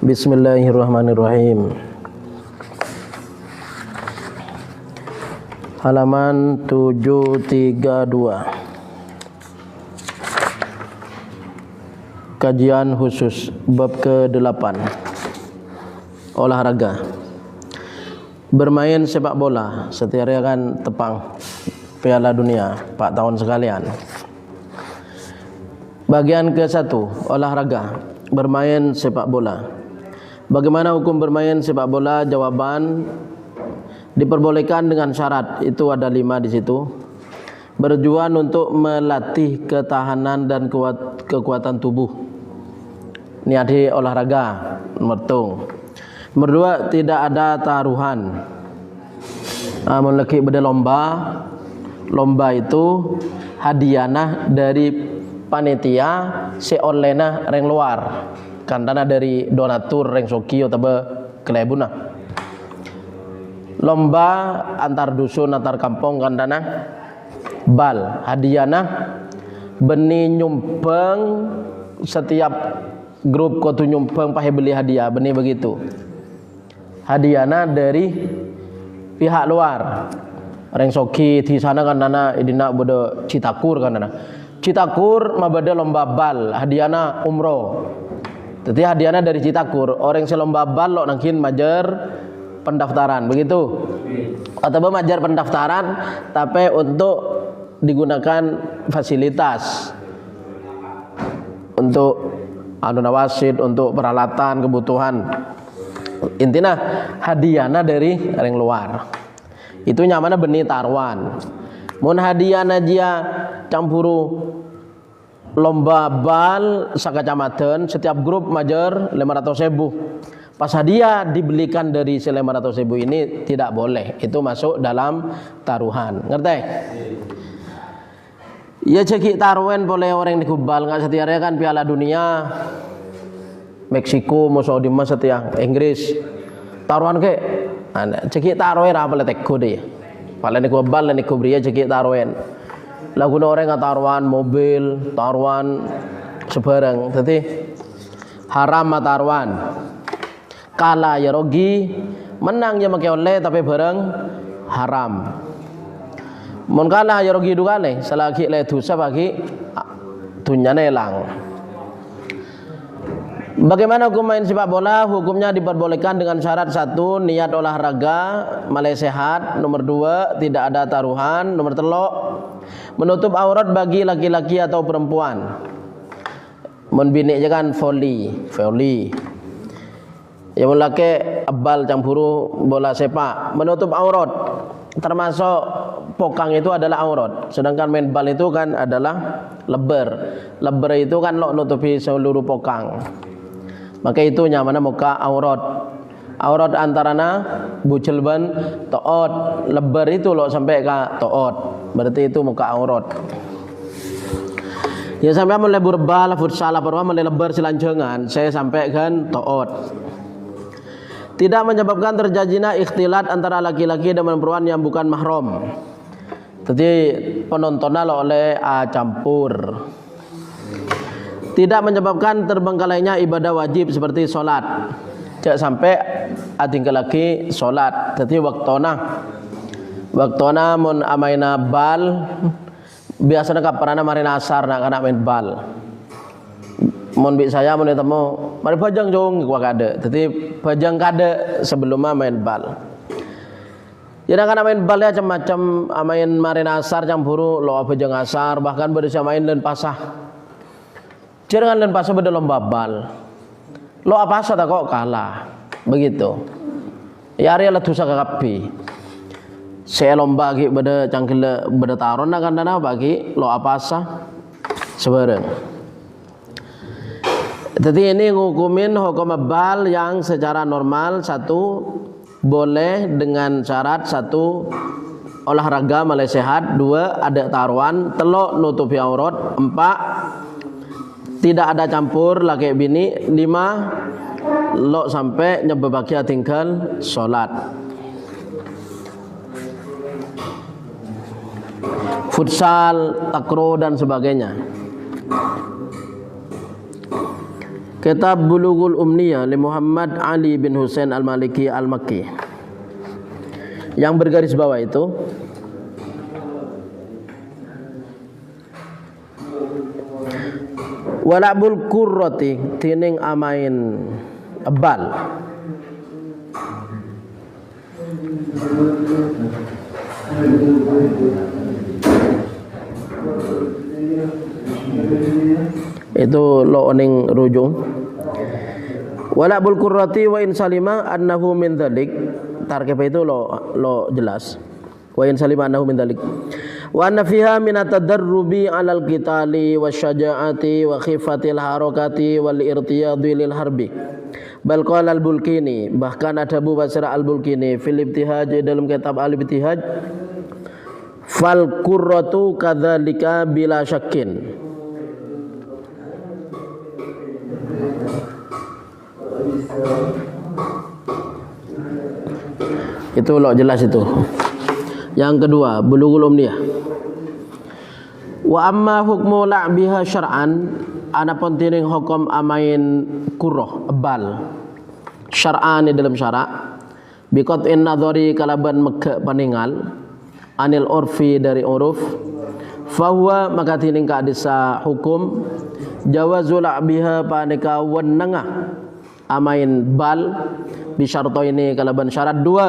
Bismillahirrahmanirrahim. Halaman 732. Kajian khusus bab ke-8. Olahraga. Bermain sepak bola. Setiap hari akan tepang Piala Dunia 4 tahun sekalian. Bagian ke-1, olahraga. Bermain sepak bola. Bagaimana hukum bermain sepak bola? Jawaban, diperbolehkan dengan syarat. Itu ada 5 di situ. Bertujuan untuk melatih ketahanan dan kekuatan tubuh. Niati olahraga. Nomor 1. Nomor 2, tidak ada taruhan. Meleki beda lomba. Lomba itu hadiahna dari panitia seolehna reng luar. Kandana dari donatur reng soki atau kelebuna. Lomba antar dusun antar kampung kandana bal hadiahna benih nyumpeng, setiap grup kotu nyumpeng pakai beli hadiah benih begitu. Hadiahna dari pihak luar. Reng soki di sana kandana idina bodo Citakur kandana. Citakur mabada lomba bal hadiahna umroh. Jadi hadiahnya dari Citakur. Orang selomba bal lo nangkin majer pendaftaran begitu. Atau majer pendaftaran tapi untuk digunakan fasilitas untuk wasit, untuk peralatan kebutuhan. Intinya hadiahnya dari orang luar. Itu nyamana benih taruhan. Mun hadiahnya dia campuru lomba bal sakacamatan, setiap grup majer 500.000. Pas hadiah dibelikan dari 500.000 ini tidak boleh. Itu masuk dalam taruhan. Ngerti? Ya cekik taruhan boleh orang di kubal nggak setiap hari kan Piala Dunia. Meksiko, Saudi mas setiap Inggris. Taruhan ke? Cekik taruhan apa le teko deh. Paling di kubal dan di kubria cekik taruhan. Lagu orang nggak taruhan mobil, taruhan sebarang. Jadi haram taruhan. Kalah ya rugi, menang ya makai oleh tapi bareng haram. Mun kalah ya rugi dua kali, selagi le dosa bagi dunia nelang. Bagaimana hukum main sepak bola? Hukumnya diperbolehkan dengan syarat 1, niat olahraga, malai sehat. Nomor 2, tidak ada taruhan. Nomor 3, menutup aurat bagi laki-laki atau perempuan. Mun bini aja kan volley. Ya mun laki abal campuru bola sepak, menutup aurat. Termasuk pokang itu adalah aurat. Sedangkan main bal itu kan adalah leber. Leber itu kan lo nutupi seluruh pokang. Maka itu nyamana muka aurat. Aurat antarana bucelban toot, leber itu lo sampai ke toot. Berarti itu muka aurat. Ya sampai mulai berbal futsal apa mulai lebar silanjangan, saya sampaikan toot. Tidak menyebabkan terjadinya ikhtilat antara laki-laki dan perempuan yang bukan mahram. Jadi penontonnya oleh campur. Tidak menyebabkan terbengkalainya ibadah wajib seperti sholat. Jangan sampai tinggal lagi sholat. Jadi waktona mun amaina bal biasanya kaparana marin asar nak kana main bal. Mun bi saya mun temu mari bajang jong gua kade. Jadi bajang kade sebelumnya main bal. Jadi kana main bal ya macam-macam main marin asar campuru lo bajang asar bahkan berusia main dan pasah. Jangan dan pasah beda lomba bal. Lo apa asa tak kok kalah. Begitu. Ya hari lah dosa kakapi. Saya lomba lagi beda cangkil beda taron nak kandana bagi lo apa asa sebarang. Jadi ini ngukumin hukum bal yang secara normal. 1, boleh dengan syarat 1, olahraga mulai sehat. 2, ada taruhan. 3, nutupi aurat. 4, tidak ada campur laki bini. 5, lo sampai nyebebakia tinggal sholat. Futsal, takraw dan sebagainya. Kitab Bulughul Umniyah li Muhammad Ali bin Husain Al-Maliki Al-Makki. Yang bergaris bawah itu walabul kurrati tining amain bal. Itu lo ning rujung walabul kurrati wa in salima annahu min dzalik. Tarkib itu lo jelas wa in salima annahu min dzalik wa anna fiha min at-tadarrubi 'alal qitali wasyaja'ati wa khifatil harakati wal irtiyadi lil harbi. Bal qala al-Bulkini, bahkan ada Abu Basir al-Bulkini fil ibtihaj dalam kitab al-ibtihaj fal qurratu kadzalika bila syakkin. Itu lo jelas itu. Yang kedua, Bulughul Umniyah. Wa amma hukmu la'biha syar'an, anapun tining hukum amain kurroh bal syar'an dalam syarak biqat'in nadhari kalaban mege paningal anil urfi dari uruf fahuwa maka tining kadisa hukum jawazul la'biha panika wenengah amain bal bisyarto ini kalaban syarat dua.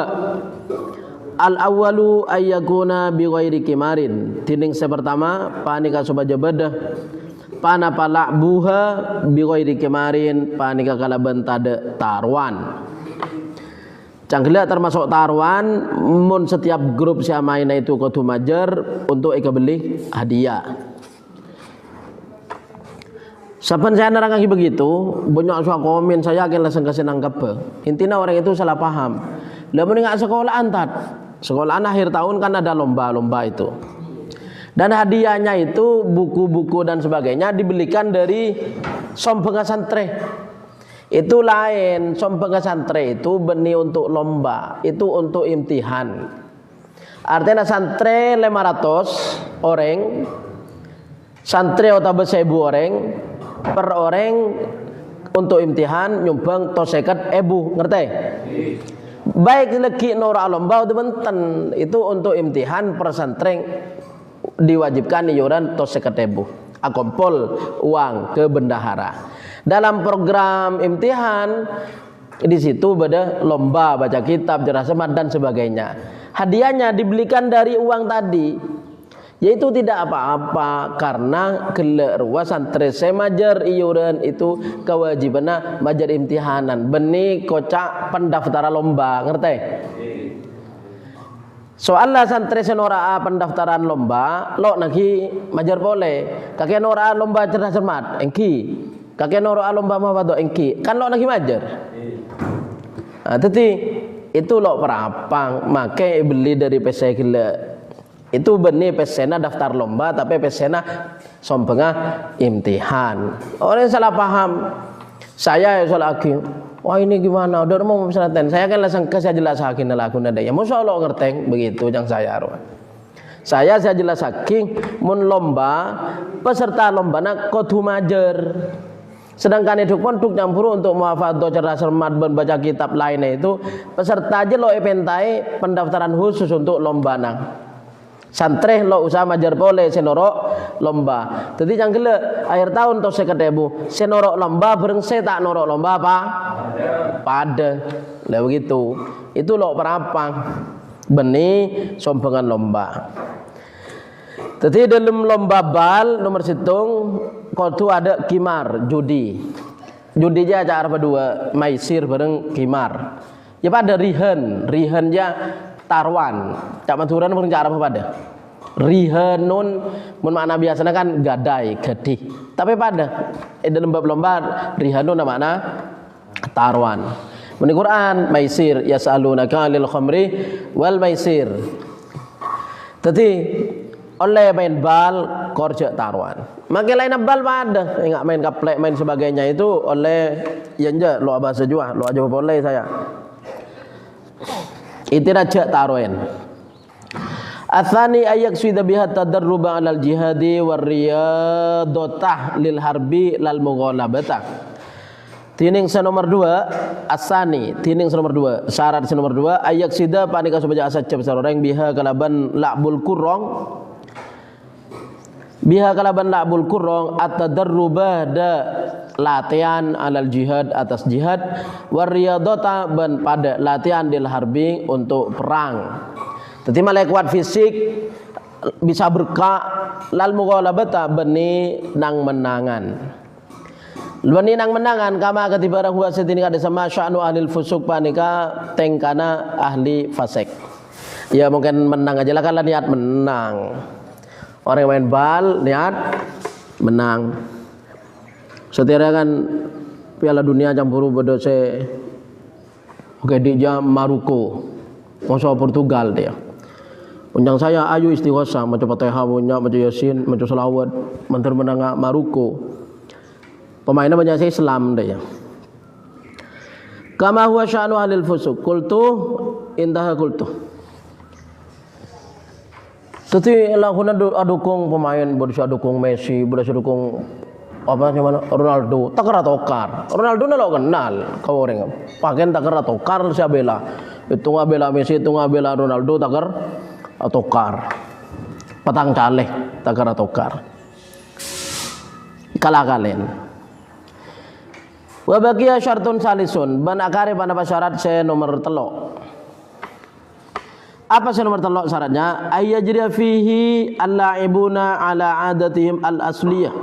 Al awwalu ayyakuna bi ghairi kimarin tining sepertama panika sobaja badah pana pala buha bi ghairi kimarin panika kalaban tade tarwan. Canggila termasuk tarwan mun setiap grup si amaina itu kudu majer untuk ika beli hadiah. Saban saya nerangkan begitu, banyak suka komen saya akan langsung kasih nangkep. Intinya orang itu salah paham. Lamun enggak sekolah antat. Sekolahan akhir tahun kan ada lomba-lomba itu. Dan hadiahnya itu buku-buku dan sebagainya dibelikan dari sombenga santre. Itu lain, sombenga santre itu benih untuk lomba, itu untuk imtihan. Artinya santre 500 orang, santre atau 1000 orang, per orang untuk imtihan nyumbang toseket ebu, ngerti? Baik lagi nora lomba itu benten itu untuk imtihan persantren diwajibkan iuran toseket ebu akompol uang ke bendahara. Dalam program imtihan di situ ada lomba baca kitab, jerah semat dan sebagainya. Hadiahnya dibelikan dari uang tadi. Yaitu tidak apa-apa karena keluar santri semajar iuran itu kewajibannya majar imtihanan benih kocak pendaftaran lomba, ngerti? Soalnya santri senora pendaftaran lomba lo naki majar boleh kakek nora lomba cerdas cermat engki kakek nora lomba mawado engki kan lo naki majar. Nah, tadi itu lo perapang make beli dari PC gila. Itu benih pesena daftar lomba tapi pesena sompenga imtihan. Orang salah paham. Saya salah lagi. Wah ini gimana? Udah mau pesanten. Saya kan langsung saya jelasakin lagu nada. Ya masya Allah ngerteng begitu yang saya arwah. Saya jelasakin mun lomba peserta lomba nak kudu majer. Sedangkan itu pun untuk nyampur untuk muhafadzah cerdas cermat dan baca kitab lainnya itu peserta aja lo epentai pendaftaran khusus untuk lomba nang. Santre lo usah majar boleh senorok lomba. Jadi yang gila akhir tahun to seket ebu senorok lomba bareng saya tak norok lomba apa? Pada. Lah begitu. Itu lo perapang benih sompengan lomba. Jadi dalam lomba bal nomor situng kudu ada kimar judi. Judi aja cara berdua maisir bareng kimar. Ya pada rihan ya tarwan. Cak maturan pun cara apa pada? Rihanun mun makna biasanya kan gadai, gedih. Tapi pada dalam bab lomba rihanun makna tarwan. Mun Quran maisir yasalunaka lil khamri wal maisir. Jadi oleh main bal korja tarwan. Makin lain bal pada enggak main kaplek main sebagainya itu oleh yanja lo bahasa jua lo aja boleh saya. Itu raja tarwen. Atsani ayak sudah bihat tadarruba alal jihadi war riyadotah lil harbi lal mughalabata. Tining nomor 2 asani, tining nomor 2, syarat nomor 2 ayak sida panika subaja asat besar orang biha kalaban la'bul kurong. Biha kalaban la'bul kurong at-tadarruba da latihan alal jihad atas jihad wariyadota ban pada latihan dil harbi untuk perang. Jadi malai kuat fisik bisa berkah lal mughalabata beni nang menangan. Beni nang menangan kama katiba huwa setini kada sama sya'nu ahlil fusuk panika tengkana ahli fasik. Ya mungkin menang aja lah kalau niat menang. Orang yang main bal niat menang. Setia kan Piala Dunia campur bedose oke di jam Maroko. Masa Portugal dia. Unjang saya ayu istighosa macam Fatihah punya macam Yasin macam selawat mentar menang Maroko. Pemainnya banyak saya Islam dia. Kama huwa sya'nu ahlil fusuq. Qultu intaha qultu. Tetapi lakuna adukung pemain Borussia dukung Messi, Borussia dukung apa namanya Ronaldo, takar tokar. Ronaldo na lo kenal kau orang. Pakai takar tokar siapa bela. Itu nggak bela Messi, itu nggak bela Ronaldo takar tokar. Patang caleh takar tokar. Kalah kalian. Wa baqiya syartun salisun ban akare panapa syarat se nomor telok. Apa se nomor telok syaratnya? Ayyajriya fihi al-la'ibuna ala adatihim al-asliyah.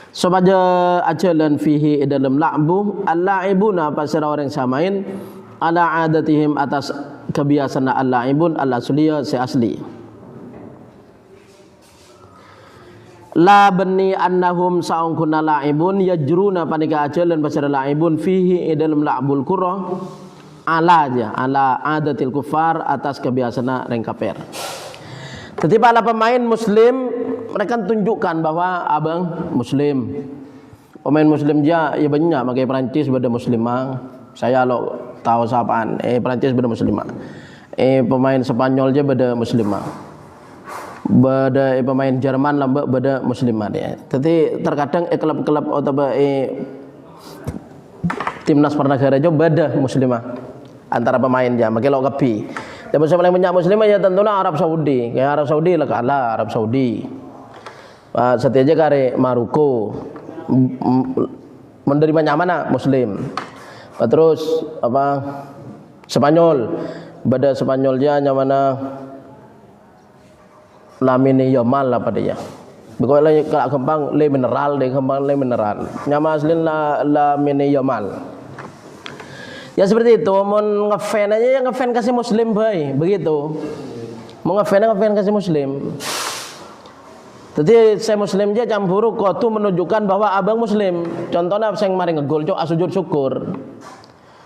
Supaya ajalan fihi dalam la'bu al-la'ibuna pasal orang samain ala adatihim atas kebiasaan al-la'ibun al-asliyah se asli. La bani annahum sa'un kunna la'ibun yajruna panika ajalan pasal la'ibun fihi dalam la'bul qurra ala aja ala adatil kufar atas kebiasaan orang kafir. Jadi para pemain muslim mereka tunjukkan bahwa abang muslim. Pemain muslim dia ya banyak pakai Perancis beda muslimah. Saya lo tahu sapaan Perancis beda muslimah. Pemain Spanyol dia beda muslimah. Beda pemain Jerman lah beda muslimah dia. Jadi terkadang klub-klub atau timnas pernegara juga beda muslimah antara pemain dia. Makanya lo kepi. Dan paling banyak muslimah ya tentunya Arab Saudi. Kayak Arab Saudi lah kalah Arab Saudi. Setiaja kare Maroko. Menerima mana muslim. Terus apa Spanyol. Beda Spanyol dia nyamana Lamine Yamal lah pada ya. Begitu kalau kembang le mineral deh kembang le mineral. Nyama asli Lamine Yamal. Ya seperti itu. Mau ngefan aja ya ngefan kasih muslim baik. Begitu. Mau ngefan kasih muslim. Jadi saya muslim aja campur kau tu menunjukkan bahwa abang muslim. Contohnya saya kemarin ngegol cok sujud syukur.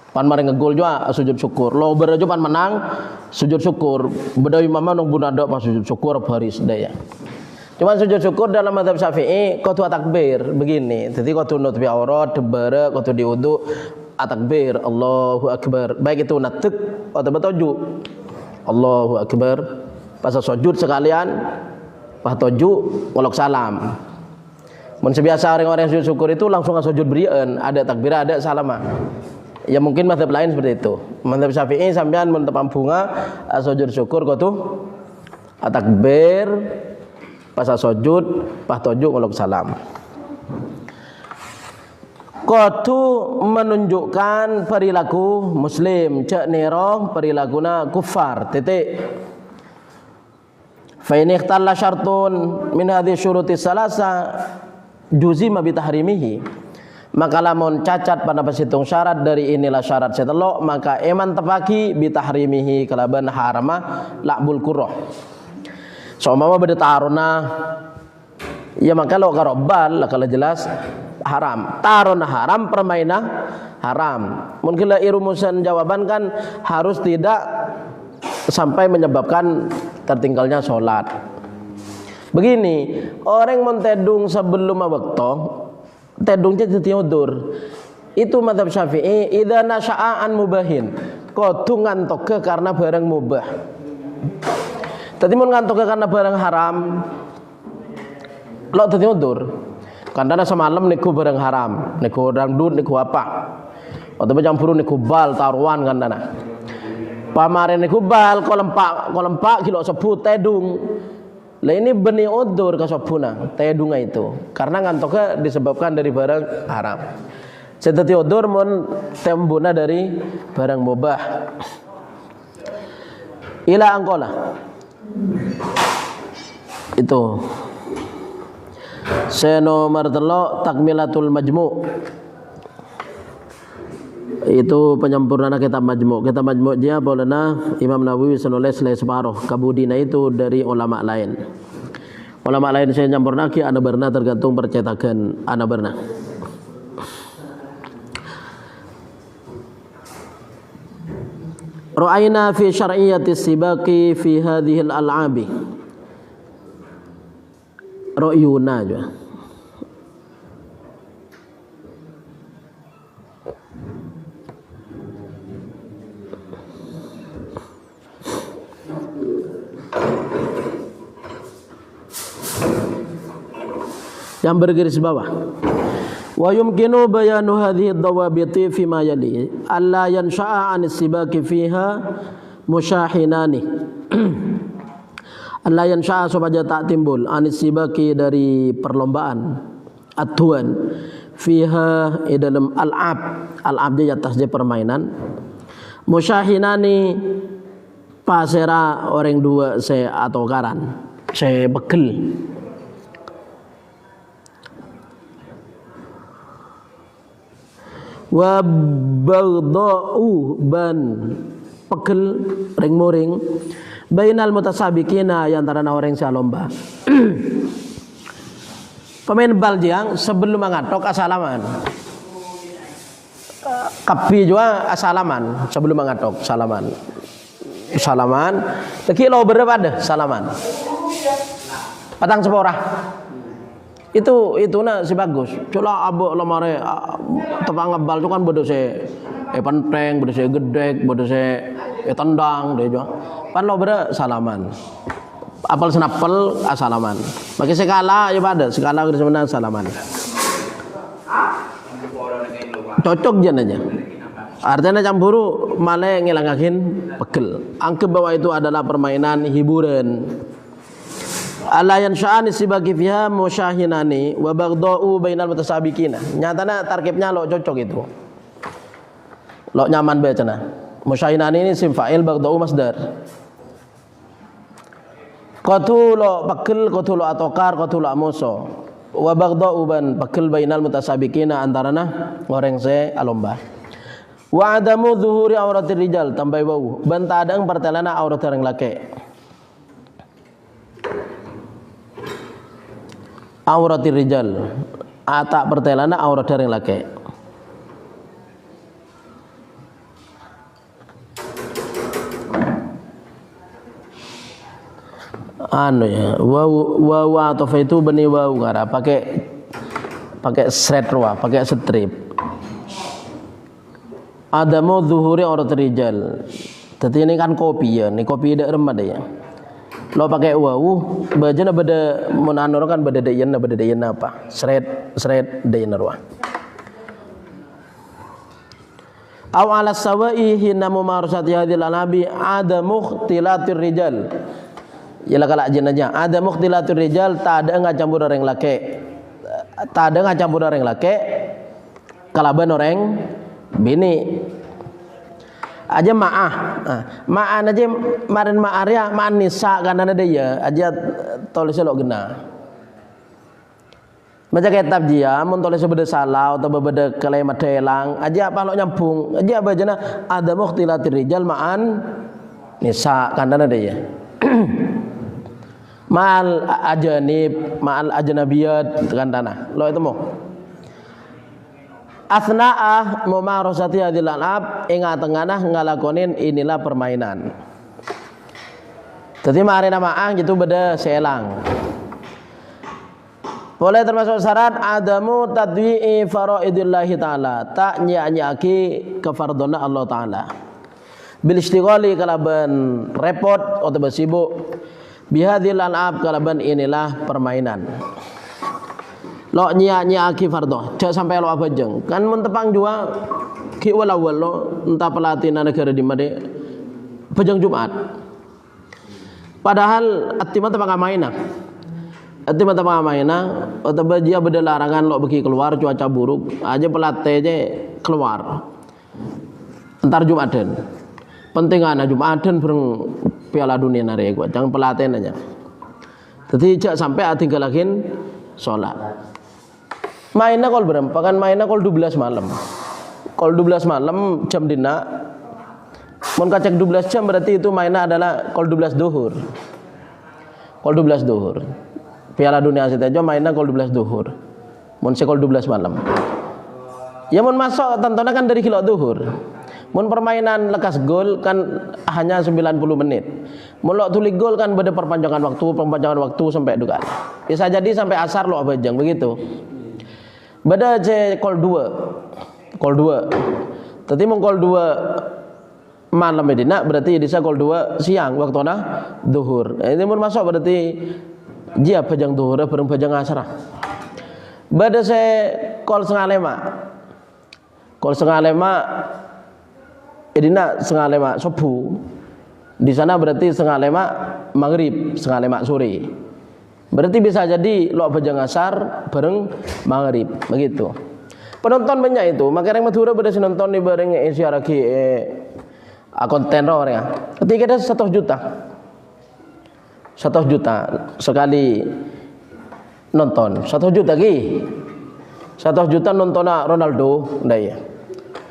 Pan mari ngegol juga sujud syukur. Lo berajo pan menang sujud syukur. Bedawi mama nung bunada pas sujud syukur baris daya. Cuma sujud syukur dalam mazhab Syafi'i kau tu takbir begini. Jadi kau tu nutupi aurat, debara, kau tu diudu takbir Allahu akbar. Baik itu natek atau bertuju Allahu akbar. Pas sujud sekalian pas tuju walok salam. Mun sebiasa orang-orang yang sujud syukur itu langsung sujud berian, ada takbir, ada salama. Ya mungkin mazhab lain seperti itu. Mazhab Syafi'i sampean mun tepang bunga sujud syukur kau tu takbir pas sujud pas tuju walok salam. Kau tu menunjukkan perilaku muslim, cak nero perilakuna kufar. Titik. Fa in ikhtalla syartun min hadhihi syuruti salasa juzima bi tahrimihi. Maka lamun cacat pada pasitung syarat dari inilah syarat setelok maka eman tepaki bi tahrimihi kalaban harama la'bul qurra. So mama beda taruna ya maka lo karobal kalau jelas haram. Taruna haram, permainan haram. Mungkin lah irumusan jawaban kan harus tidak sampai menyebabkan tertinggalnya sholat. Begini, orang mentedung sebelum waktu, tedungnya tiudur. Itu mazhab Syafi'i, idza nasya'a an mubahin. Kudu ngantoke karena barang mubah. Tadi mun ngantoke karena barang haram, lo tiudur. Kandana semalam niku barang haram, niku dangdut, niku apa. Atau campur niku bal taruhan kandana. Pamaren niku bal kolempak kilo sepu tedung. Lah ini benih odur kasopuna tedunga itu. Karena ngantoknya disebabkan dari barang haram. Sedati odur mun tembuna dari barang mubah. Ila angkola. Itu. Nomor 3 takmilatul majmu'. Itu penyempurnaan kitab majmu'. Kitab majmu' dia bolehna Imam Nawawi senulis separuh. Kabudina itu dari ulama lain. Ulama lain saya nyampurnaki ana berna tergantung percetakan ana berna. Ra'ayna fi syar'iyyati sibaqi fi hadhihi al-al'abi. Ra'yuna juga. Yang bergaris bawah. Wa yumkinu bayanu hadhihi ad-dawabiti fi ma yali alla yansha'a 'an as-sibaqi fiha musyahinani. Alla yansha'a supaya tak timbul 'an as-sibaqi dari perlombaan atuan fiha dalam al-ab di atas dia permainan musyahinani pasera orang dua se atau karan se begel. Wa baghda'u ban pegel ring moring bainal mutasabiqina yang antara orang yang lomba. Pemain bal jiang sebelum mengatok asalaman. Kapi juga asalaman sebelum mengatok salaman. Salaman, lagi lo berapa ada salaman. Patang seporah. Itu na si bagus. Coba abu lemare tepang ngebal itu kan bodoh se penteng, bodoh se gedek, bodoh se tendang deh juga. Pan lo bere salaman. Apel senapel asalaman. Pakai skala ya pada skala kita sebenarnya salaman. Cocok jan aja. Artinya campuru malah ngilangakin pegel. Anggap bahwa itu adalah permainan hiburan. Ala yansha'ani sibagi fiha musyahinani wa baghda'u bainal mutasabiqina. Nyatanya tarkibnya lo cocok itu. Lo nyaman bacana. Musyahinani ini sim fa'il, baghda'u masdar. Qatulo pegel, qatulo atokar, qatulo amuso. Wa baghda'u ban pegel bainal mutasabiqina antarana goreng se alomba. Wa adamu zuhuri auratir rijal tambah bau. Ban tadang pertelana aurat orang laki. Auratir rijal atak pertelana aurat dari laki. Anu ya waw atau itu beni waw ngara pakai thread ruah pakai strip. Adamu zuhuri aurat rijal. Jadi ini kan kopi ya, ini kopi dak remah ya. Lo pakai wawu bajana beda munanor kan beda dayan apa seret dayan ruah. Aw ala sawai hina mumarasati hadhil anabi ada mukhtilatir rijal. Yalah kala jenajah ada mukhtilatir rijal tak ada ngacampur orang laki. Tak ada ngacampur orang laki kalaban orang bini. Aja ma'ah aja marin ma'arya ma'an nisa karena ada ya aja tulisnya lo gena macam kitab dia mun tulisnya beda salah atau beda kalimat delang aja apa lo nyambung aja bajana ada mukhtilatir rijal ma'an nisa karena ada ya ma'al ajanib ma'al ajnabiyat kan tanah lo itu mau asna'ah mumarasati hadhil al'ab ing tenganah ngalakonin inilah permainan. Jadi mari nama ang itu beda selang. Boleh termasuk syarat adamu tadwi'i faraidillahi ta'ala tak nyanyiaki kefardona Allah ta'ala bil istighali kalaban repot atau bersibuk bihadhil al'ab kalaban inilah permainan. lo nyiak aki fardo cak sampai lo apa jeng kan mentepang jua ki walawal lo entah pelatih negara di mana pejang Jumat padahal atima tepang amaina atau dia beda larangan lo pergi keluar cuaca buruk aja pelatih aja keluar entar Jumatan penting anak Jumatan bareng Piala Dunia nari gua jangan pelatih aja jadi cak sampai tinggalin sholat mainnya kol berapa kan mainnya kol 12 malam kol 12 malam jam dina mun kacek 12 jam berarti itu mainnya adalah kol 12 duhur kol 12 duhur Piala Dunia aja mainnya kol 12 duhur mun sekol 12 malam ya mun masuk tontonan kan dari kilo duhur mun permainan lekas gol kan hanya 90 menit mun lo tuli gol kan beda perpanjangan waktu sampai dugaan bisa jadi sampai asar lo abajang begitu beda je kol 2 tapi mun kol 2 malam medina berarti bisa kol 2 siang waktuna duhur ini mun masuk berarti dia pajang duhur bareng pajang asar beda se kol setengah lima edina setengah lima subuh di sana berarti setengah lima maghrib setengah lima sore berarti bisa jadi lo pajang asar bareng maghrib begitu penonton banyak itu makanya yang Madura pada nonton di bareng siaraki konten ya ketika ada 1 juta sekali nonton 1 juta ki 1 juta nonton Ronaldo ndak ya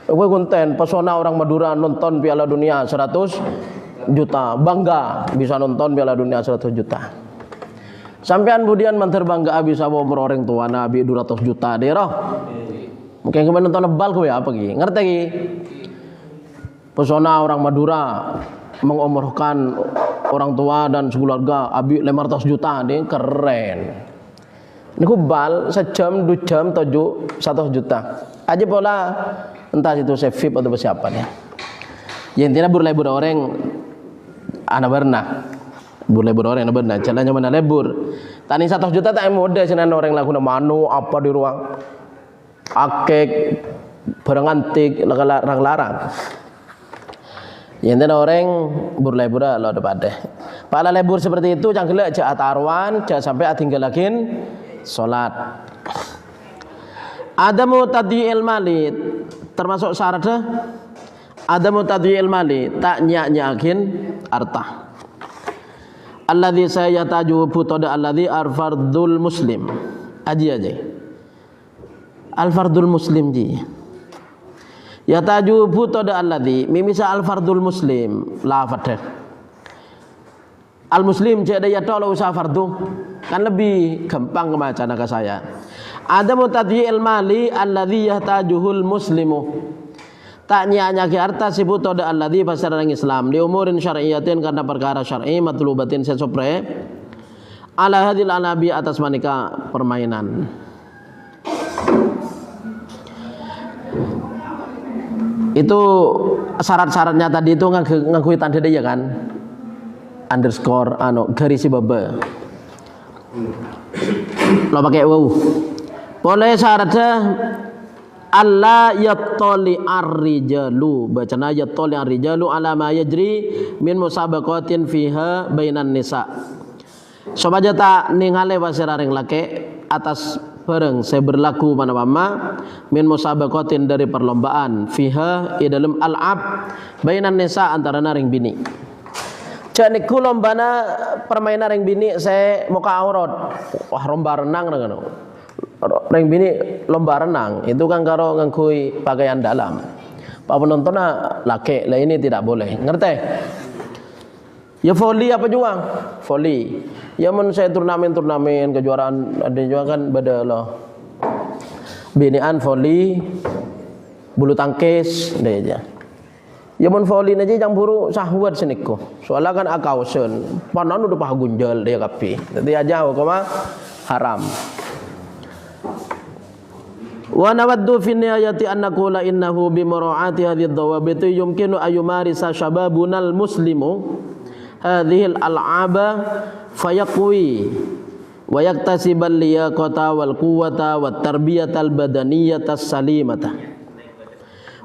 gue konten pesona orang Madura nonton Piala Dunia 100 juta bangga bisa nonton Piala Dunia 100 juta sampean kemudian menterbangga bisa bawa orang tua nabi 200 juta deh roh mungkin kemarin nonton bal gue apa ki ngerti ki pesona orang Madura mengumrohkan orang tua dan sekeluarga abi 500 juta deh keren ini bal sejam 2 jam 1 juta aja pola entah itu saya VIP atau siapa ya intinya lebur orang anak orang anak berna jalannya mana lebur tani 1 juta tak mode sinan orang lakukan manu apa di ruang akek barang antik larang intinya orang berlebur lo depan deh pala lebur seperti itu jangan gelak jak atarwan jak sampai tinggalin sholat adamu tadyi'il mali termasuk syaratnya adamu tadyi'il mali tak nyak-nyakin harta alladzi sayataju putada alladzi arfardul muslim aja al-fardul muslim ji yataju putada alladzi mimisa al-fardul muslim la fadah al-muslim jadi ya tolo usaha fardu kan lebih gampang kemacana ke saya ada mutadyi'il mali alladzi yahtajuhul muslimu tak nyaki harta sibut toda alladzi pasaran Islam di umurin syar'iyyatin karena perkara syar'i matlubatin sesopre ala hadil anabi atas manika permainan itu syarat-syaratnya tadi itu ngakui tanda dia kan underscore garis baba lo pakai wow boleh syaratnya Allah yattali ar-rijalu bacana yattali ar-rijalu ala ma yajri min musabaqatin fiha bainan nisa sobaja tak ningale wasiraring laki atas bareng saya berlaku mana mama min musabaqatin dari perlombaan fiha i dalam al-ab bainan nisa antara naring bini jadi ku lombana permainan ring bini saya muka aurat wah lomba renang dengan ring bini lomba renang itu kan karo ngangkui pakaian dalam pak penontonnya laki lah ini tidak boleh ngerti ya volley apa juang volley ya men saya turnamen kejuaraan ada juga kan beda loh binian volley bulu tangkis deh aja ya mun volley aja yang buru sahwat seniku soalnya kan akausen panon udah pah gunjal dia kapi jadi aja koma haram wa nawaddu fi nihayati an naqula innahu bi mura'ati hadhihi ad-dawabit yumkinu ayumarisa shababunal muslimu hadhihi al-al'aba fayaqwi wa yaktasibal liyaqata wal quwwata wat tarbiyatal badaniyata salimata.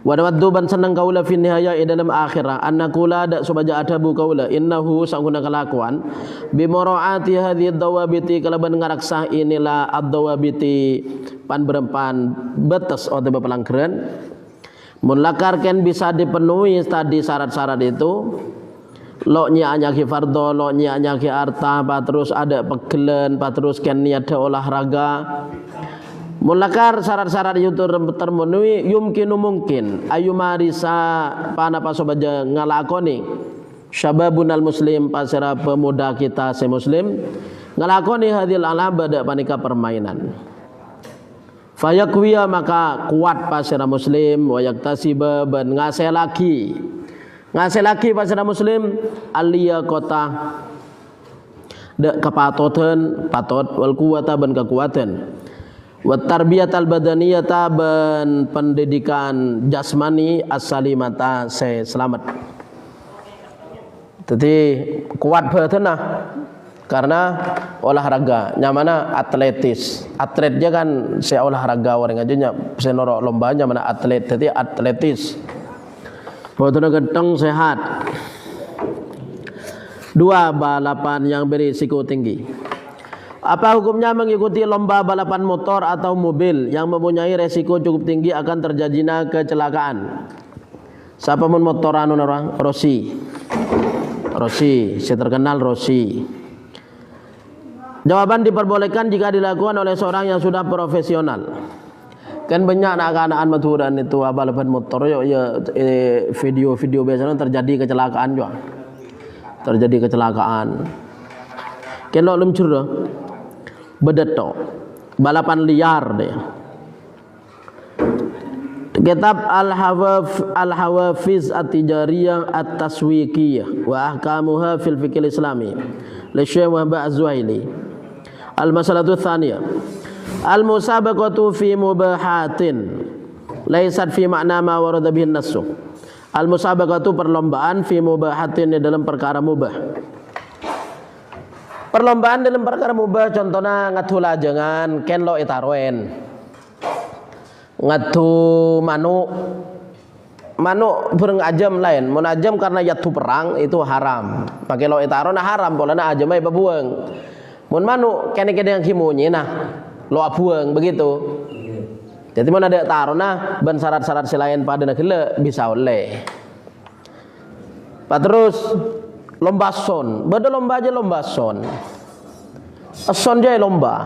Wa nawaddu ban seneng kaula fi nihaya dalam akhirah annakula dak subaja adabu kaula innahu sanguna kelakuan bi muraati hadhihi dawabiti kalaban ngaraksa inilah ad-dawabiti pan berempan betes atau bepelanggeran mun lakar ken bisa dipenuhi tadi syarat-syarat itu lo nya anyaki fardo lo nya anyaki arta terus ada pegelen terus ken niada olahraga mulakar syarat-syarat itu termenuhi yumkinu mungkin ayu marisa panapa sobaja ngalakoni syababunal muslim pasira pemuda kita se muslim ngalakoni hadil ala bada panika permainan fayakwiya maka kuat pasira muslim wa yaktasiba ban ngase lagi pasira muslim alia kota de kepatoten patot wal kuwata ban kekuatan wa tarbiyatal badaniyata ban pendidikan jasmani as-salimata se selamat. Jadi kuat badanah karena olahraga nyamana atletis. Atletnya kan se olahraga orang aja nya se norok lombanya mana atlet. Jadi atletis. Badannya ganteng sehat. 2 balapan yang berisiko tinggi. Apa hukumnya mengikuti lomba balapan motor atau mobil yang mempunyai resiko cukup tinggi akan terjadinya kecelakaan? Siapa mun motoran orang? Rossi, saya terkenal Rossi. Jawaban diperbolehkan jika dilakukan oleh seorang yang sudah profesional. Kan banyak anak-anak maturan itu balapan motor ya video-video biasanya terjadi kecelakaan juga. Terjadi kecelakaan. Kan lo luncur dah. Bedeto balapan liar deh. Kitab Al-Hawafiz At-Tijariyah At-Taswiqiyah wa ahkamuha fil fiqh al-islami li Syekh Muhammad Az-Zuhaili. Al-masalatu tsaniyah al-musabaqatu fi mubahatin laysat fi makna ma warada bihi an-nass. Al-musabaqatu perlombaan fi mubahatin dalam perkara mubah. Perlombaan dalam perkara mubah contohnya ngatu lajengan ken lo itaroen ngatu manuk burung ajam lain mun ajam karena yatu perang itu haram pakai lo itaron haram polana ajam ai babuang mun manuk kene-kene yang kimunyi nah lo abuang begitu jadi mun ada tarona ban syarat-syarat selain pada negele bisa oleh terus lomba son, beda lomba aja lomba son. Son aja lomba.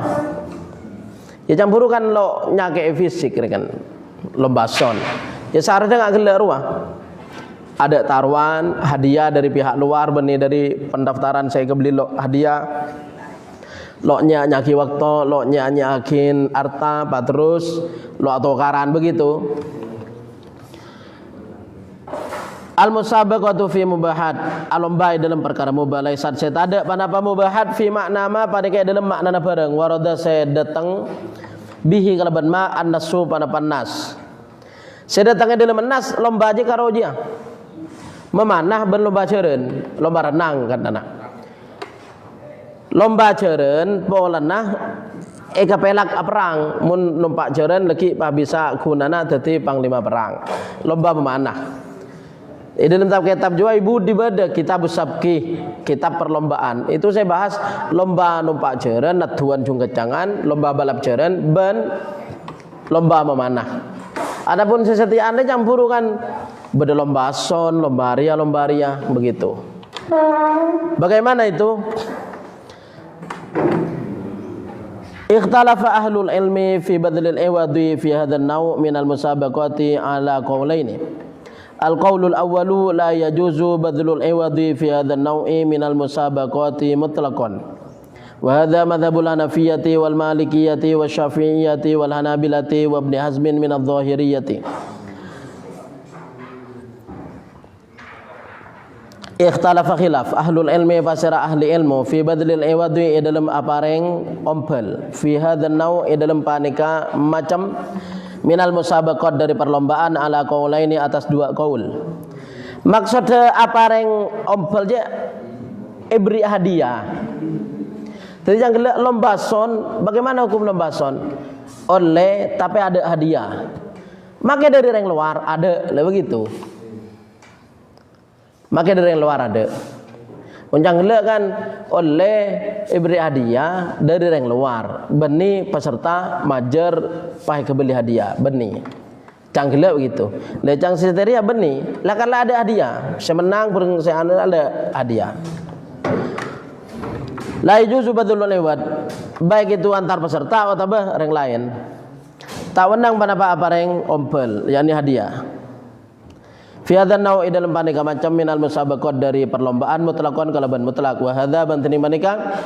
Ya campur kan lo nyake fisik kan lomba son. Ya seharusnya nggak gelar wah. Ada taruhan hadiah dari pihak luar benih dari pendaftaran saya kebeli lo hadiah. Lo nyaki waktu, lo nyakin arta, terus lo atokaran begitu. Al-musabaqatu fi mubahat alomba dalam perkara mubah laisat saya tak ada panapa mubahat fi makna ma pada kayak dalam makna bareng warada saya datang bihi kalaban ma an-nasu panapa nas saya datangnya dalam nas lomba aja karo dia memanah ben lomba ceureun lomba renang kan anak lomba ceureun polenah kapelak perang mun numpak ceureun leki pa bisa gunana dadi panglima perang lomba memanah. Dalam kitab juga ibu dibada kitab sabki kitab perlombaan itu saya bahas lomba numpak jeren natuan jungkecangan lomba balap jeren ben lomba memanah. Adapun sesetiaannya campur kan beda lomba son lomba ria begitu. Bagaimana itu? Ikhtalafa ahlul ilmi fi badlil iwadi fi hadzal naw' min al-musabaqati ala qawlaini. Al-qawlul awwalu la yajuzu badlul iwadi fi hadzal naw'i minal musabaqati mutlaqan. Wa hadza madhhabul Hanafiyyati wal Malikiyyati wasy-Syafi'iyyati wal Hanabilati wa Ibnu Hazmin min adh-Dhahiriyyati. Ikhtalafa khilaf ahlul ilmi fasira ahli ilmu fi badlil iwadi dalam apareng ompel fi hadzal naw' dalam panika macam minal musabaqat dari perlombaan ala qaulaini atas 2 qaul. Maksud apareng ompel je ibri hadiah. Jadi yang gelak lomba son, bagaimana hukum lomba son? Oleh tapi ada hadiah. Maka dari orang luar ada, begitu. Maka dari orang luar ada. Uncang gelak kan oleh beri hadiah dari orang luar. Beni peserta majer pakai kebeli hadiah, beni. Canggelak begitu. Lecang kriteria beni. Lah kalau ada hadiah, saya menang burung saya ada hadiah. La yajuzu badlul lewat, baik itu antar peserta atau orang lain. Tak wenang pada apa yang ompel, yakni hadiah. Fi hadzal nau'i dalam paneka macam minal musabaqat dari perlombaan mutlaqan kalaban mutlak wa hadza bantini manika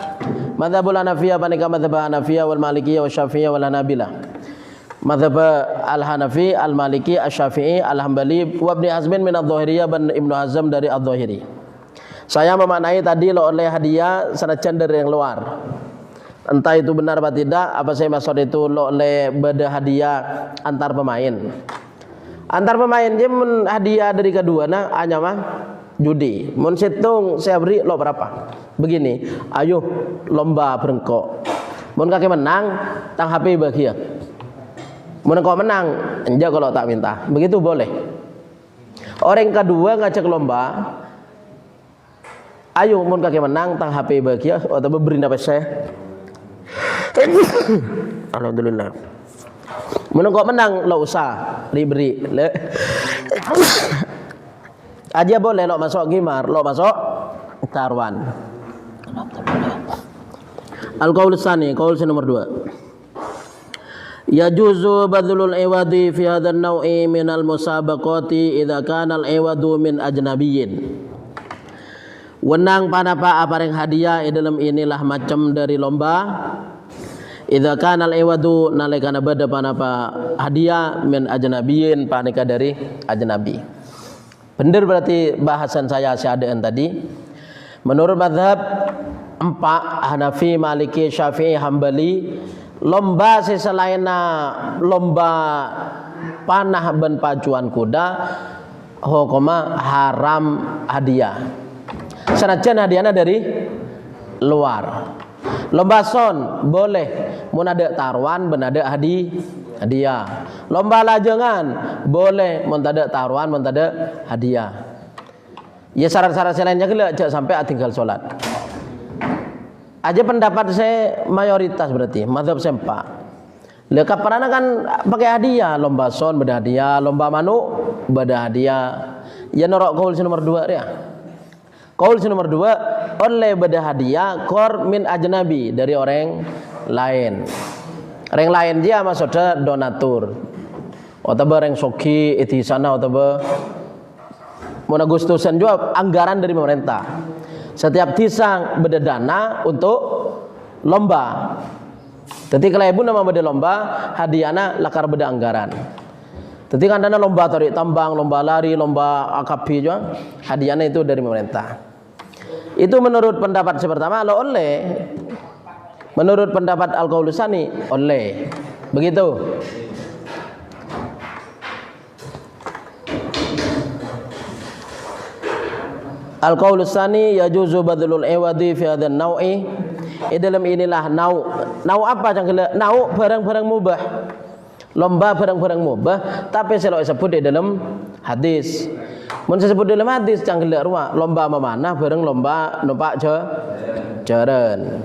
madzhabul Hanafiyah paneka madzhab Hanafiyah wal Malikiyah wa Syafi'iyah wal Hanabilah. Madzhab Al-Hanafi, Al-Maliki, Asy-Syafi'i, Al-Hambali wa Ibnu Hazmin min Adz-Dzahiriyah dan Ibnu Hazm dari Adz-Dzahiri. Saya memaknai tadi lo oleh hadiah senajan dari yang luar. Entah itu benar atau tidak, apa saya maksud itu lo oleh beda hadiah antar pemain. Antar pemain dia hadiah dari kedua nah hanya mah judi. Mun situng saya beri lo berapa? Begini, ayo lomba berengkok. Mun kakek menang, tang HP bahagia. Mun kau menang, enggak kalau tak minta. Begitu boleh. Orang kedua ngajak lomba, ayo mun kakek menang, tang HP bahagia atau beri apa saya? Alhamdulillah. Mun kau menang lo usah diberi. Aja boleh lo masuk gimar, lo masuk taruhan. Al-qaul tsani, qaul nomor 2. Yajuzu badlul iwadi fi hadzal naw'i minal musabaqati idza kana al-iwadu min ajnabiyyin. Wenang panapa apareng hadiah dalam inilah macam dari lomba. Idza kana al-iwadu nalikana bada panapa hadiah min ajnabiyyin panika dari ajnabi. Benar berarti bahasan saya seadaan tadi. Menurut mazhab 4 Hanafi, Maliki, Syafi'i, Hambali, lomba selain lomba panah ben pacuan kuda hukuma haram hadiah. Senajan hadiahnya dari luar. Lomba son boleh, mun ada taruhan ben ada hadiah. Lomba lajengan boleh, mun ada taruhan mun ada hadiah. Ya syarat-syarat lainnya gila aja sampai tinggal sholat. Aja pendapat saya mayoritas berarti mazhab sempa. Lah kapan kan pakai hadiah, lomba son beda hadiah, lomba manuk beda hadiah. Ya norok qaul nomor 2 ya. Qaul nomor 2 oleh beda hadiah kor min ajnabi dari orang lain. Orang lain dia maksudnya donatur. Atau orang soki itu sana atau mun Agustusan juga anggaran dari pemerintah. Setiap tisang beda dana untuk lomba. Jadi kalau ibu nama beda lomba, hadiahnya lakar beda anggaran. Jadi kan dana lomba tarik tambang, lomba lari, lomba akapi juga, hadiahnya itu dari pemerintah. Itu menurut pendapat pertama lo oleh. Menurut pendapat Al-Qaul tsani oleh. Begitu. Al-qaul tsani yajuzu badlul iwadi fi hadzal nau'i. Dalam inilah nau apa cangkele? Nau barang-barang mubah. Lomba barang-barang mubah tapi selo sebut di dalam hadis. Mun disebut dalam hadis cangkele ruah lomba memanah bareng lomba numpak jaran.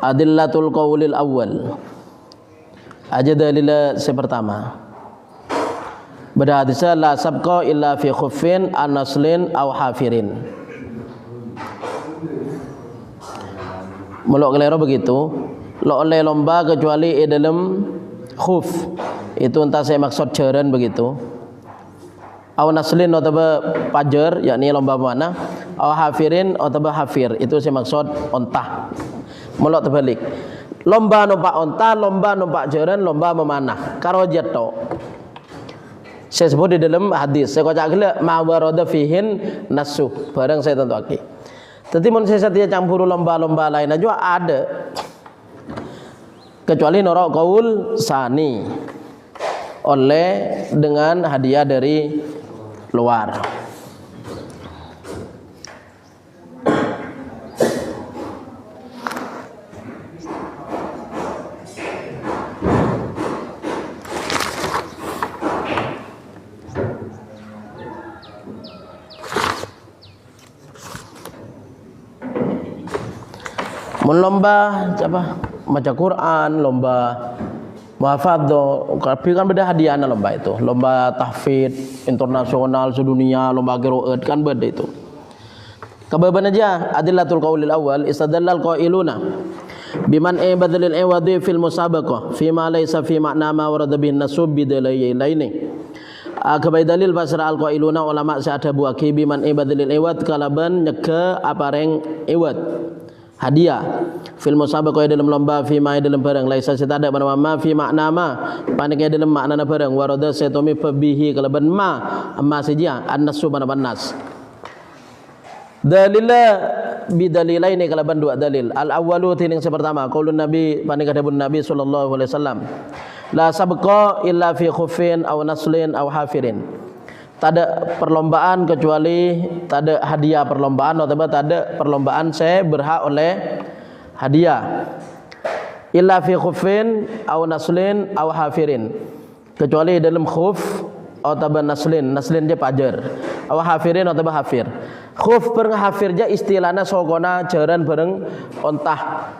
Adillatul qaulil awal. Aja dalil pertama. Pada hadisnya la sabqa illa fi khuffin an-naslin aw hafirin. Muluk kelero begitu, lo oleh lomba kecuali dalam khuf. Itu entah saya maksud jaran begitu. Aw naslin atau pajar yakni lomba mana? Aw hafirin atau hafir itu saya maksud ontah. Muluk terbalik. Lomba numpak ontah, lomba numpak jaran, lomba memanah. Karo jatuh. Saya sebut di dalam hadis. Saya kocak gila ma'warada fihin nasuh. Barang saya tentu aki. Tapi mun saya setia campur lomba-lomba lain aja ada. Kecuali norok qaul tsani. Oleh dengan hadiah dari luar. lomba apa baca Quran, lomba muhafadzah, tapi kan beda hadiahnya lomba itu. Lomba tahfidz internasional sedunia, lomba qiraat kan beda itu. Kebaban aja adillatul qaulil awal istadallal qailuna biman badalil iwadi fil musabaqah fi ma laysa fi ma'na ma warada bin nasub bidalaini. Kebai dalil pasra al qailuna ulama saada buaki biman badalil iwad kalaban nyeke apareng iwad hadiah fil musabaqah dalam lomba fi ma dalam barang laisa setada mana ma fi makna ma panik dalam makna barang warada setomi fabihi kalaban ma saja an-nasu mana panas dalillah bidalilaini kalaban dua dalil al awwalu tining pertama qaulun nabi panik adabun nabi sallallahu alaihi wasallam la sabqa illa fi khuffin aw naslin aw hafirin. Tak ada perlombaan kecuali tak ada hadiah perlombaan atau tak ada perlombaan saya berhak oleh hadiah illa fi khuffin aw naslin aw hafirin, kecuali dalam khuf atau naslin dia pajar aw hafirin atau hafir. Khuf bareng hafir ja istilahna sogona jaran bareng ontah.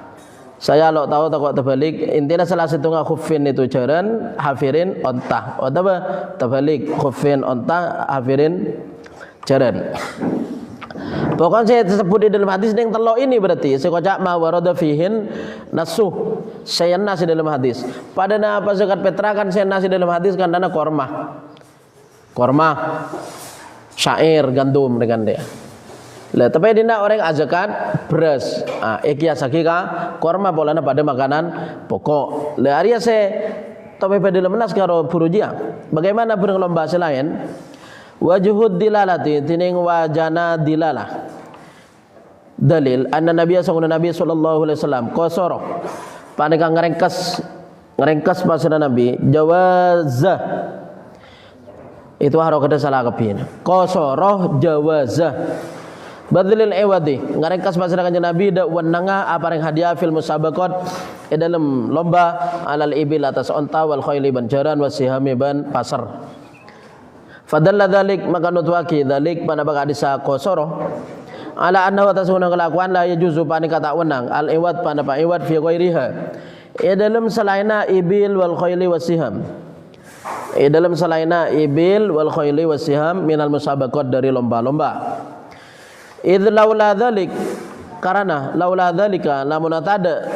Saya lo tahu takut terbalik intinya salah satu khuffin itu jaran, hafirin ontah atau terbalik khuffin ontah, hafirin jaran. Pokoknya saya tersebut di dalam hadis yang telok ini berarti sekocak ma warada fihin nasuh saya nasi dalam hadis. Pada apa zakat petra kan saya nasi dalam hadis kan dana korma syair gandum dengan dia. Lah tapi dina orang azakan beras. Ikiasaki ka korma polana pada makanan pokok. Lah Arya saya tapi pada lemenas karo burujia. Bagaimana bareng lomba selain wajhud dilalati tining wajana dilalah. Dalil anna Nabi sallallahu alaihi wasallam qasara panika ngerengkes pasana Nabi jawazah itu harokatnya salah kepin qasara jawazah badlil iwadi ngarengkas pasana kanjeng Nabi da wenanga apareng hadiah fil musabaqat dalam lomba alal ibil atas onta wal khayli ban jaran wasihami ban pasar. Fadalla dzalik maka nutwaki dzalik pada baka disa qasara ala anna wa tasuna kelakuan la yajuzu panika tak wenang al iwad pada pa iwad fi ghairiha dalam selaina ibil wal khayli wasiham dalam selaina ibil wal khayli wasiham minal musabaqat dari lomba-lomba. Idz laula dzalik karena laula dzalika lamun tada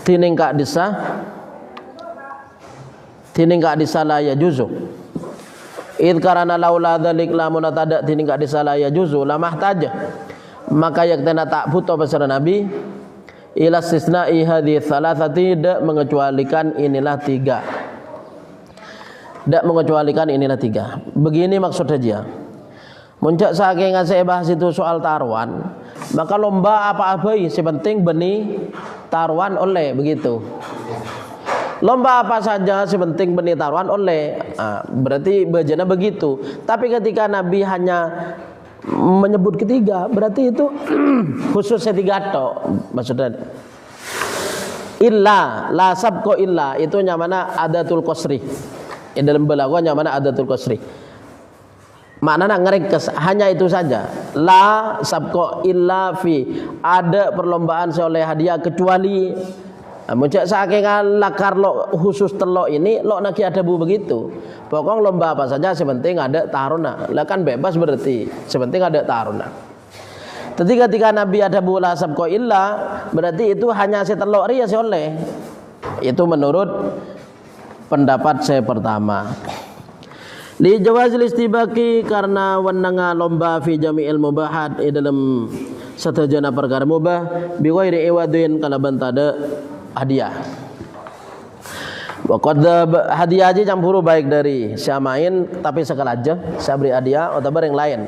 tining ka disa la ya juzu. Idz karena laula dzalik lamun tada tining ka disa la ya juzu lamah taja maka yaktana tak butuh pasal Nabi ila istisna'i hadhihi thalathati dak mengecualikan inilah tiga. Begini maksud saja. Muncak saking saya bahas itu soal taruhan, maka lomba apa-apa sepenting benih taruhan oleh begitu. Lomba apa saja sepenting benih taruhan oleh. Berarti bajana begitu. Tapi ketika Nabi hanya menyebut ketiga, berarti itu khusus setiga tok maksudnya. Illa la sabqa illa itu nyamana adatul qasri. Dalam balaghah nyamana adatul qasri. Maknanya ngeringkes hanya itu saja. La sabqa illa fi ada perlombaan oleh hadiah kecuali muncak saking lakar lo khusus telok ini lo nak ada bu begitu. Pokok lomba apa saja sepenting ada taruna. Lah kan bebas berarti sepenting ada taruna. Tapi ketika Nabi ada bu la sabqa illa berarti itu hanya setelok ria oleh. Itu menurut pendapat saya pertama. Li jawazil istibaqi karena wenanga lomba fi jami'il mubahat dalam satajana perkara mubah bi ghairi iwadin kalaban tada hadiah. Wa qad hadiah aja campur baik dari syamain tapi sekalaja saya beri hadiah atau barang lain.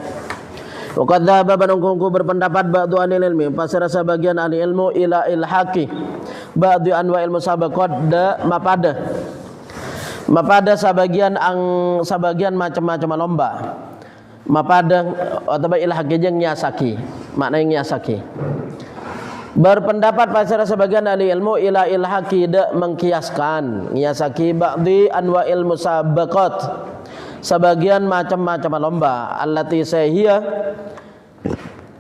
Wa qad dzaba banungku berpendapat ba'du anil ilmi pasara sebagian ahli ilmu ila ilhaqi ba'du anwa'il musabaqat da mapada sebagian macam-macam lomba. Mapada atau ilhaqi jeung nyasaki. Maknanya nyasaki. Berpendapat pasara sebagian ahli ilmu ila ilhaqi da mengkiaskan nyasaki ba'di anwa'il musabaqat. Sebagian macam-macam lomba allati sahiyah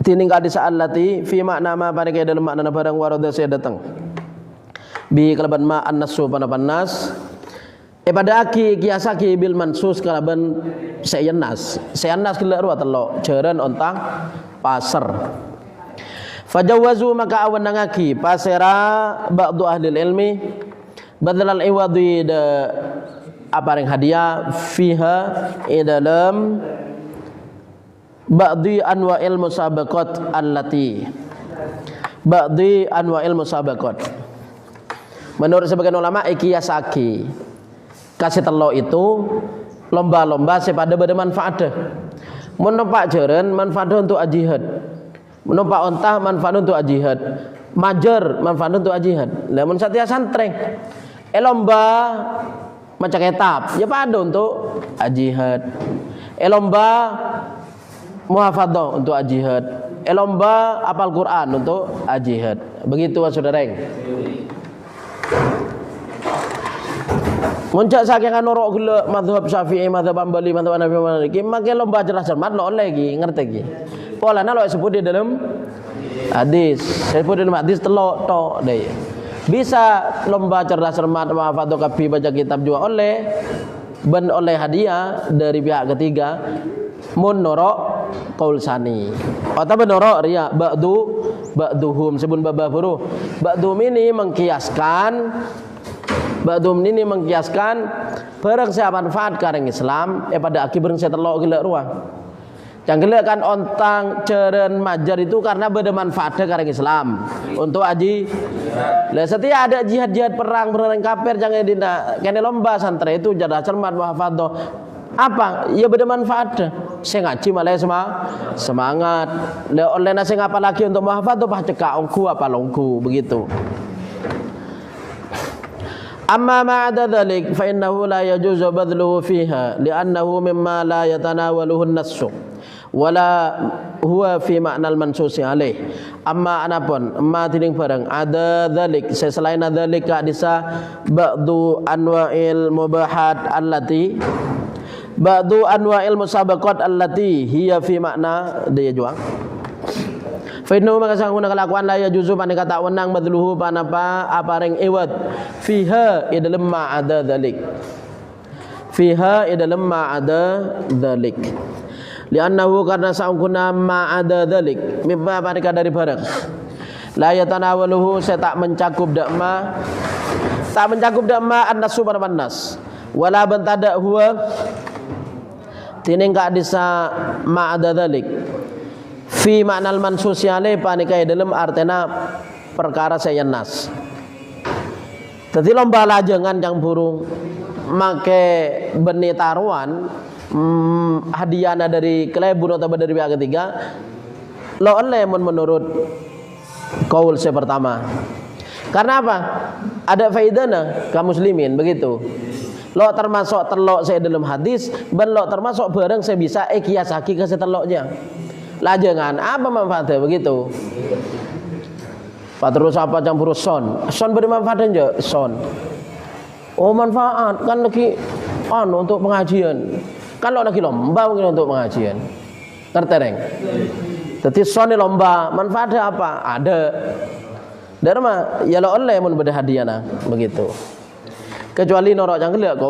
tining hadis allati fi makna ma pada ke dalam makna barang warada saya datang bi kalaban ma annasu panas pada aki kiasaki bil mansus kalaban sayannas kala ruat telok jeren ontang pasar fajawazu maka awan nangaki pasera ba'du ahli ilmi badal iwadi de apareng hadiah fiha dalam ba'di anwa'il musabaqat allati ba'di anwa'il musabaqat menurut sebagian ulama ikiyasaki kasih telok itu lomba-lomba sepada bermanfaat menumpak jeren manfaat untuk jihad menumpak ontah manfaat untuk jihad majer manfaat untuk jihad lamun satya santreng lomba macam kitab ya pada untuk jihad lomba muhafadzah untuk jihad lomba apal Quran untuk jihad begitu saudara. Muncak saking norok gula mazhab Syafi'i, mazhab Hambali, mazhab Hanafi Maliki, make lomba cerdas cermat lo lagi, ngerti lagi. Polana lo sebut di dalam hadis. Sebut di dalam hadis telok tok deh. Bisa lomba cerdas cermat mahfadz kafi baca kitab juga oleh hadiah dari pihak ketiga. Mun norok qaul sani. Atau norok riya ba'duhum sebun babah buruh. Ba'dum ini mengkiaskan barang saya manfaat kareng Islam pada akibat saya telok gila ruang yang gila kan ontang ceren majar itu karena bermanfaat kareng Islam untuk aji lah setiap ada jihad perang kafir jangan dina kene lomba santri itu jadah cermat muhafadzah apa ya bermanfaat saya ngaji malah semangat oleh nasi ngapa lagi untuk muhafadzah bah cekak ongku apa longku begitu. Amma ma'ada dhalik fa innahu la yajuzu badluhu fiha li'annahu mimma la yatanawaluhu an-nassu wala huwa fi ma'nal mansusi alaih. Amma anapun tining barang ada dhalik selain dhalik hadisa ba'du anwa'il mubahat allati ba'du anwa'il musabaqat allati hiya fi makna dia juang fa innahu maka sang kelakuan la yajuzu pan kata wenang badluhu panapa apareng iwat fiha idalem ma ada dzalik fiha idalem ma ada dzalik li'annahu karena saungkuna ma ada dzalik mimma parika dari barang la yatanawaluhu saya tak mencakup dakma an-nasu panas wala bantada huwa tining ka disa ma ada dzalik fi maknal mansusiale panikai dalam artena perkara saya nas. Jadi lomba lajengan yang burung make benih taruhan hadiahna dari kelebur atau dari pihak ketiga lo oleh menurut kaul saya pertama. Karena apa? Ada faedahna kaum muslimin begitu. Lo termasuk telok saya dalam hadis, ben lo termasuk barang saya bisa kias hakiki ke teloknya. Lajengan apa manfaatnya begitu? Pak terus apa campur son bermanfaat aja son. Oh manfaat kan lagi untuk pengajian. Kan lo lagi lomba mungkin untuk pengajian. Tertereng. Jadi son ini lomba manfaatnya apa? Ada. Dharma ya lo oleh mun beda hadiahna begitu. Kecuali norok yang kelak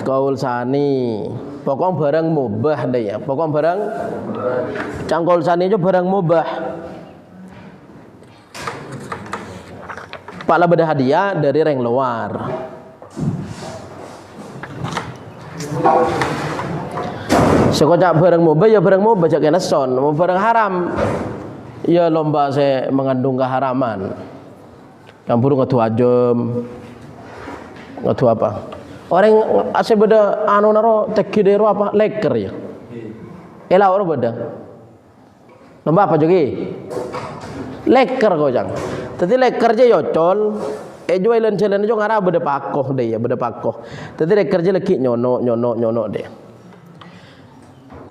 kaul sani. Pokok barang mubah deh ya. Pokok barang cangkol sani itu barang mubah. Pak lah beda hadiah dari reng luar. Sekocak barang mubah ya barang mubah jak kena son. Barang haram ya lomba saya mengandung keharaman. Campur ngatu ajem. Ngatu apa? Orang ase beda anu naro tekidero apa leker ya. Ela orang beda. Lomba apa jogi? Leker gojang. Tadi leker je yocol. Jual jalan jo ngara beda pakoh deh ya beda pakoh. Tadi leker je leki nyono deh.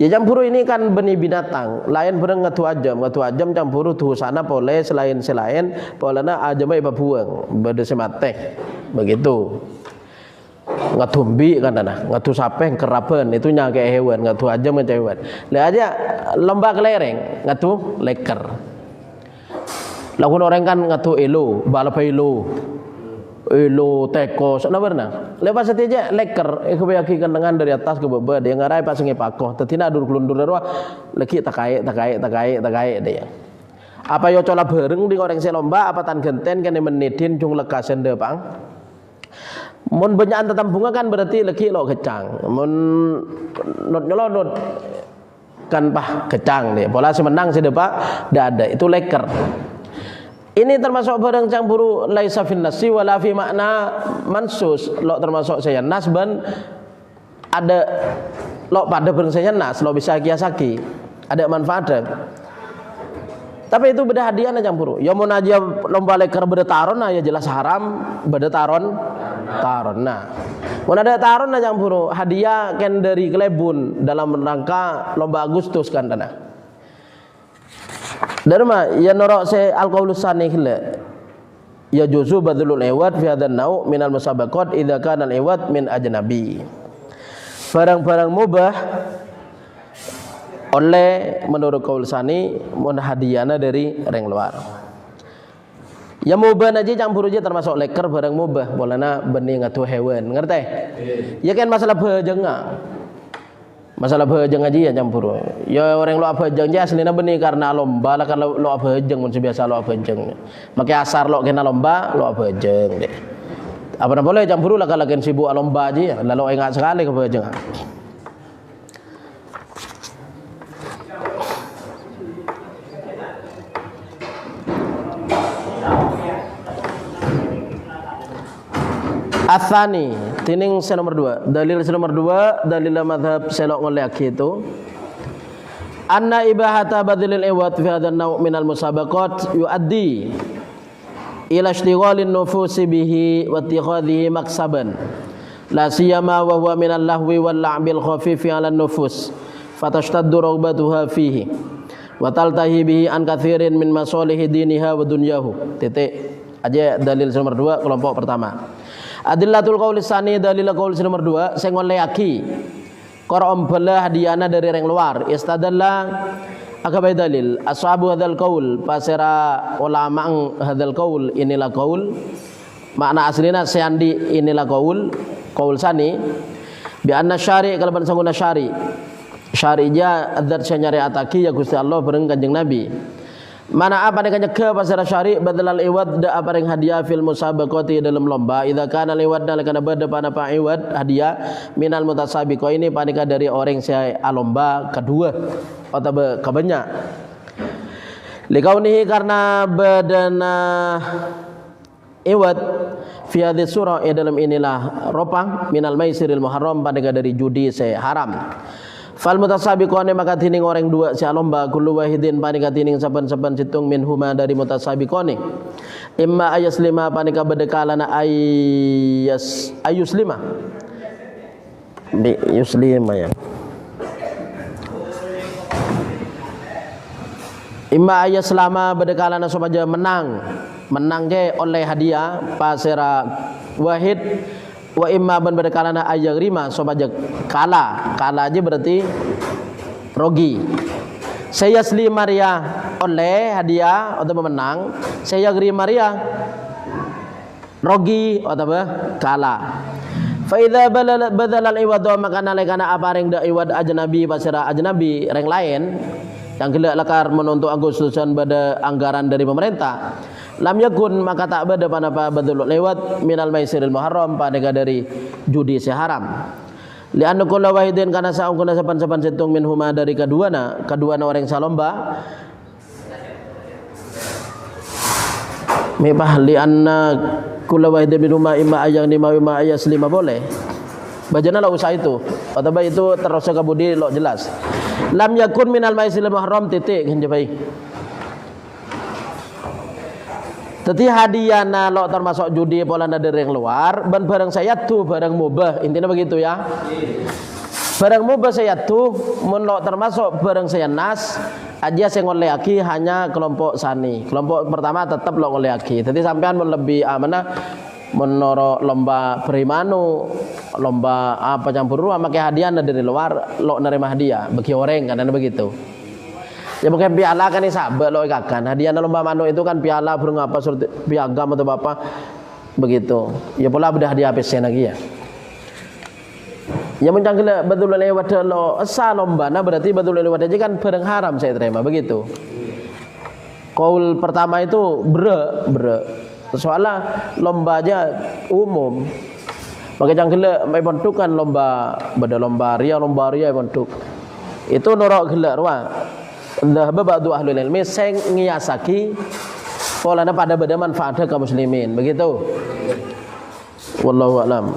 Ya campuru ini kan benih binatang. Lain bareng ngatu ajam campuru tuh sana pole selain polana ajam iba buang beda semate. Begitu. Ngatumbi kan ngatu sapeng keraben itu nyake hewan ngatu aja macam hewan. Lah aja lomba kelereng ngatu leker. Lagu orang kan ngatu elo, balap elo teko sana berna. Lepas itu aja leker, kebayakikan dengan dari atas ke bawah dia ngarai pas ngepakoh. Tetina dur kelundur darwa, lagi takai dia. Apa yo cola bareng di orang selomba apa tan genten kan menedin jung lekasen depang. Mun benyaan tetam bunga kan berarti lagi lo kecang. Mun not nyolot kan pah kecang dia. Pola semenang si depak dak ada itu leker. Ini termasuk barang campuru laisa fin nasi wala fi makna mansus. Lo termasuk saya nas ban ada lo pada barang saya nas lo bisa kiasaki. Ada manfaatnya. Tapi itu beda hadiah na campuru. Ya mun aja lomba leker beda taron ya jelas haram, beda taron. Nah. Mun ada taron na campuru hadiah kan dari Klebun dalam rangka lomba Agustus kan tanah. Dharma ya norok se al-qaulus sani khila ya juzu badlul iwad fi hadzal nau' minal musabaqat idza kana al-iwad min ajnabi. Barang-barang mubah oleh menurut qaul sani mun hadiahna dari orang luar. Ya mubah aja campur aja termasuk leker barang mubah bolana bening atuh hewan ngerti? Ya kan masalah bejenga. Masalah bejeng aja ya campur. Ya orang lo bejeng aja aslinya benih karena lomba lah kan lo bejeng mun biasa lo bejeng. Make asar lo kena lomba lo bejeng deh. Apa boleh campur lah kalau kan sibuk lomba aja ya. Lalu ingat sekali ke bejeng. Atsani tining nomor 2 dalil nomor 2 dalil mazhab selok ngoleki itu anna ibahata badlil iwat fi hadzal naw' minal musabaqat yuaddi ila ishtighalin nufusi bihi wa ittikhadhihi maksaban la siyama wa huwa minal lahwi wal la'bil khafifi 'ala nufus fatashtaddu raghbatuha fihi wa taltahi bihi an katsirin min masalihi diniha wa dunyahu. Titik aja dalil nomor 2 kelompok pertama. Adillatul qaul tsani dalil qaul nomor 2 sing ngoleki qarom bala hadiana dari orang luar istadalla akabai dalil ashabu hadzal qaul pasera ulama hadzal qaul inilah qaul makna aslina seandi inilah qaul tsani bi anna syari kalaban sanguna syari'ja adzat syari'ataki ya Gusti Allah bareng Kanjeng Nabi. Mana apa dengan nyegah pasara syari badalal iwad da apa ring hadiah fil musabaqati dalam lomba idza kana liwad dalakana bada pana iwad hadiah minal mutasabiqo ini panika dari orang saya lomba kedua atau kebanyak likaunihi karena badana iwad fi hadhihi surah dalam inilah ropang minal maisiril muharram panika dari judi saya haram. Fal mutasabiqone maka tining orang dua si lomba kullu wahidin panika tining saban-saban situng minhuma dari mutasabiqone imma ayaslima panika bedekalana ayuslima bi yuslima ya imma ayaslama bedekalana sopaja menang ke oleh hadiah pasera wahid wa imma ban berkalana ayang rima sobaja kala aja berarti rogi. Saya sli Maria oleh hadiah atau menang, saya gri Maria rogi atau kala. Fa idza badalal iwad maka nalekana apa ring da iwad ajnabi pasira ajnabi ring lain yang gelak lekar menuntut Agustusan pada anggaran dari pemerintah. Lam yakun maka tak beda panapa badul lewat minal maisiril muharram paneka dari judi haram. Li anna kullu wahidin kana saungkuna sapan-sapan situng minhuma dari kaduana orang salomba. Mibah li anna kullu wahidin minhuma imma ayang lima imma ayas lima boleh. Bajana lah usaha itu. Atau itu terus kabudi lo jelas. Lam yakun minal maisiril muharram titik henjabai. Tetapi hadiah lo termasuk judi pola dari yang luar, dan barang saya tuh barang mubah, intinya begitu ya. Barang mubah saya tuh, mun lo termasuk barang saya nas, aja saya ngoleki hanya kelompok sani. Kelompok pertama tetap lo ngoleki. Jadi sampean mun lebih mana menoro lomba perimanu, lomba apa campur rumah, pakai hadiah dari luar, lo nerima hadiah, bagi orang kan begitu. Ya bukan piala kan ini sahabat lo ikakan. Hadiah lomba manuk itu kan piala burung apa seperti piagam atau apa begitu. Ya pula bedah hadiah PC lagi ya. Ya mencangkil betul lewat lo asa lomba, nah berarti betul lewat aja kan barang haram saya terima begitu. Kaul pertama itu bre. Soalnya lomba aja umum. Maka cangkil mai bentuk kan lomba beda lomba ria bentuk. Itu norok gelak wa. Dhahaba ba'du ahlul ilmi sing ngiyasaki polana pada beda manfaatnya kaum muslimin begitu. Wallahu a'lam.